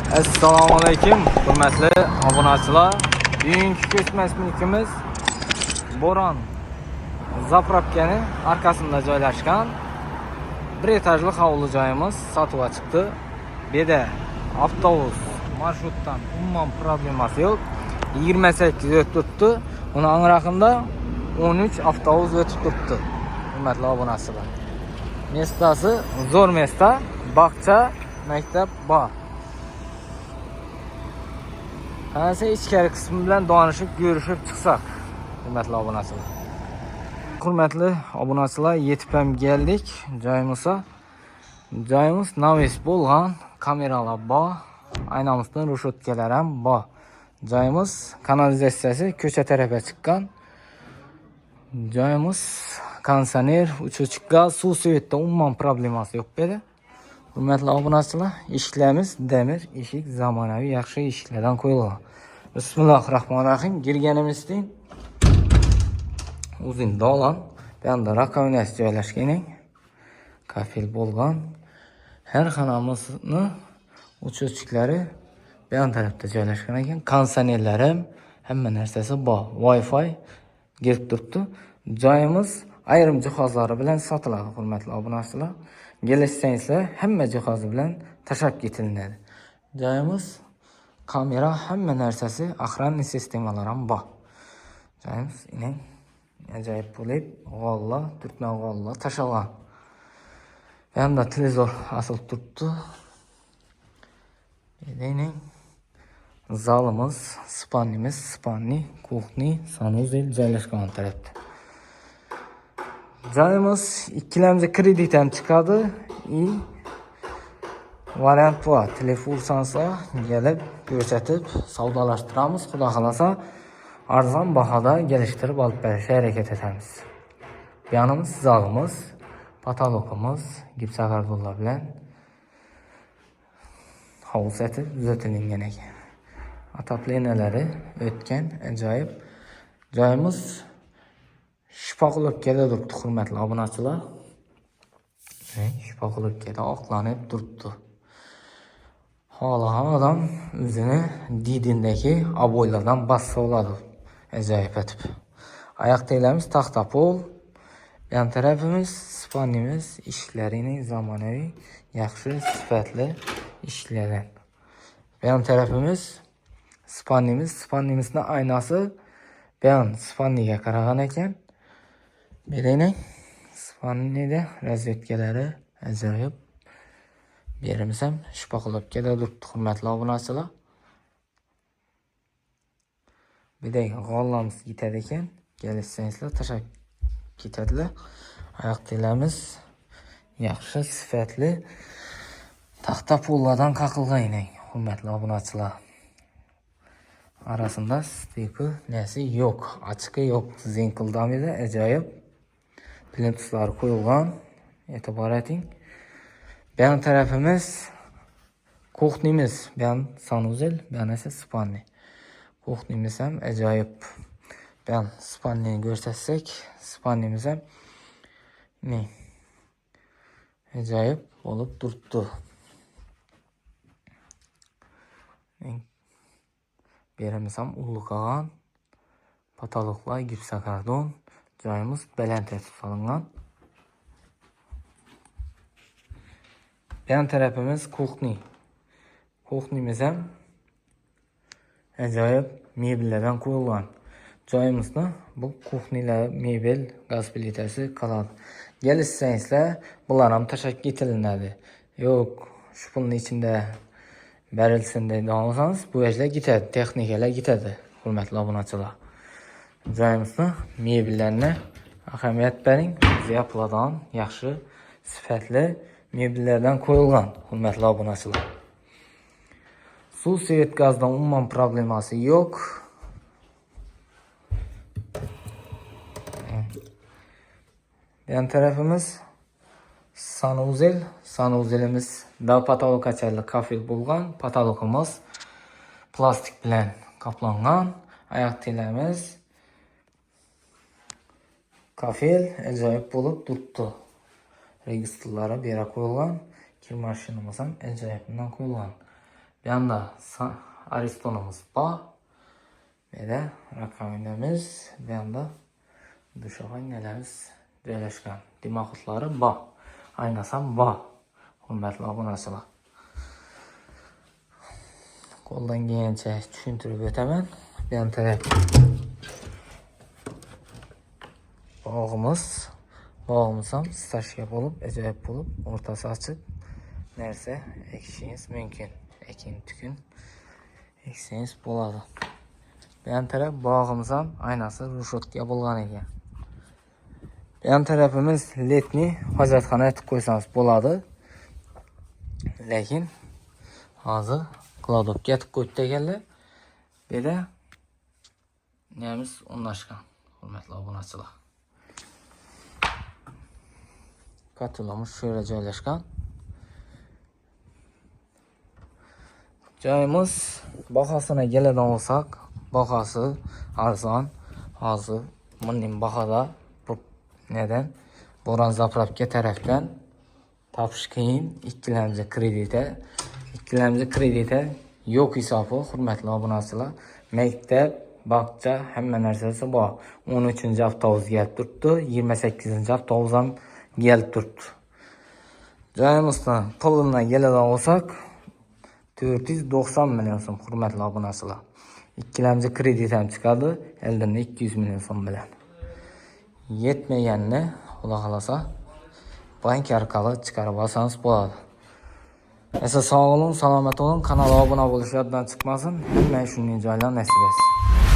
Assalomu alaykum, hurmatli obunachilar. Bugungi ko'chmas mulkimiz Bo'ron zapravkani arkasida joylashgan bir etajli hovli joyimiz sotuvga chiqdi. Bu yerda avtobus marshrutdan umuman problemasi yo'q. 28 o'tib turibdi. Uni angraqında 13 avtobus o'tib turibdi. Hurmatli obunachilar. Mestasi zo'r mesta, bog'cha, maktab bor. Qancha ichkari qismi bilan donishib, görüşib chiqsak, hurmatli obunachilar. Hurmatli obunachilar, yetib ham keldik. Joyimiz navis bo'lgan, kameralar bor, aynamizdan rushotkalar ham bor. Joyimiz kanalizatsiyasi ko'cha tarafga chiqqan. Joyimiz konditsioner, uch gaz, suv svetda umuman problemasi yo'q dedi. Hurmatli obunachilar, eshiklarimiz demir eshik, zamonaviy yaxshi eshiklardan qo'yilgan. Bismillahirrahmanirrahim. Girganimizdan uzun dolan, bu yerda rakovnasi joylashgan, kafel bo'lgan. Har xonamizni uch-uchiklari bu yon tarafda joylashgan ekan. Konditsionerlarim, hamma narsasi bor. Wi-Fi kelib turibdi. Joyimiz ayrim jihozlari bilan sotiladi, hurmatli obunachilar. Kelishsangizlar, hamma jihozi bilan tashab ketiladi. Joyimiz kamera, hamma narsasi, охранный sistemalar ham bor. Joyimiz ajoyib bo'lib, g'alla, turkman g'alla tashalgan. Bu yerda televizor asilib turibdi. Zalimiz, spalni, kuxni, sanuzel joylashgan tarafda. Joyimiz ikkilamchi kredit ham chiqadi. Variant bor. Telefon sansa kelib ko'rsatib savdolashtiramiz. Xudo xolasa arzon bahoda kelishtirib olib berishga harakat etamiz. Bu yanimiz zalimiz, patologimiz, gips agardonlar bilan hovuz etib tuzatilgan ekan. Ataplenalari o'tgan, ajoyib. Joyimiz Shpaqulovkada turibdi, hurmatli obunachilar. Shpaqulovkada oqlanib turibdi. Xohlagan odam o'zini didindagi aboylardan bassa oladi. Ajoyib etib. Oyoq teglarimiz taxta pol. Yan tarafimiz spannimiz, ishlarining zamonaviy, yaxshi, sifatli ishlardan. Yan tarafimiz spannimizning aynasi buyon spanniga qaragan ekan. Beraylik. Spannida razvedkalari ajoyib. Berimiz ham Shpaqulovkada turibdi, hurmatli obunachilar. Biday g'ollamiz yetadi ekan. Kelishsangizlar tashab ketadilar. Oyoq teglarimiz yaxshi, sifatli taxta pollardan qaqilgan, hurmatli obunachilar. Arasında stiker nesi yo'q, ochiqi yo'q, zinqildamida ajoyib. Plintuslar qo'yilgan, e'tibor eting. Bu yon tarafimiz kuxnimiz, bu yon sanuzel, bu yon esa spalni. Kuxnimiz ham ajoyib. Bu yon spalnini ko'rsatsak, spalnimiz ham ajoyib bo'lib turibdi. Berimiz ham ulg'agan, patologlar, gips agardon. Joyimiz baland etib solingan. Bu yon tarafimiz kuxni. Kuxnimiz ham ajoyib mebellardan qo'yilgan. Joyimizda bu kuxnilar, mebel, gaz plitasi qoladi. Kelishsangizlar, bular ham tashab ketilinadi. Yo'q, shu pulning ichida berilsin deb olsangiz, bu ishlar ketadi, texnikalar ketadi, hurmatli obunachilar. Joyimizda mebellarni ahamiyat bering, yapiladigan, yaxshi, sifatli mebellardan qo'yilgan, hurmatli obunachilar. Suv, svet, gazdan umuman problemasi yo'q. Yan tarafimiz sanuzelimiz da patolog açarli kafel bo'lgan. Patologimiz plastik bilan qoplangan. Oyoq teglarimiz kafel ajoyib bo'lib turibdi. Registrlari bera qo'yilgan. Kir mashinamiz ham ajoyib bilan qo'yilgan. Bu Bu yanda Ariston'umuz bor. Ve de rakovinamiz, bu yanda dush oynalarimiz joylashgan. Dimoqotlari bor. Aynasi ham bor. Hurmatli obunachilar. Qo'ldan kelgancha tushuntirib o'taman. Bu yon taraf bog'imiz ham stashka bo'lib, ajoyib bo'lib, o'rtasi ochiq narsa ekishingiz mumkin. Ekin-tukun eksangiz bo'ladi. Bu yon taraf bog'imiz ham aynasi rushotka bo'lgan ekan. Bu yon tarafimiz letni hojatxona etib qo'ysangiz bo'ladi. Lekin hozir kladovka etib qo'yibdi ekanlar. Beda nemiz o'rnashgan, hurmatli obunachilar. Kotelimiz shu yerda joylashgan. Joyimiz bahosini keladigan bo'lsak, bahasi arzon. Hozir bunning bahada neden? Boran zapravka tarafdan topish qiyin. Ikkilamchi krediti yo'q hisobi, hurmatli obunachilar. Maktab, bog'cha hamma narsasi bor. 13-avtobus kelib turibdi, 28-avtobus ham kelib turibdi. Joyimizdan pulidan keladigan bo'lsak, 490 million so'm, hurmatli obunachilar. Ikkilamchi kredit ham chiqadi, eldan 200 million so'm bilan. Yetmaganini, xudo xolasa, bank orqali chiqarib olsangiz bo'ladi. Esa sog' olun, salomat olun, kanalga obuna bo'lish yoddan chiqmasin. Hamma shunday joylar nasib etsin.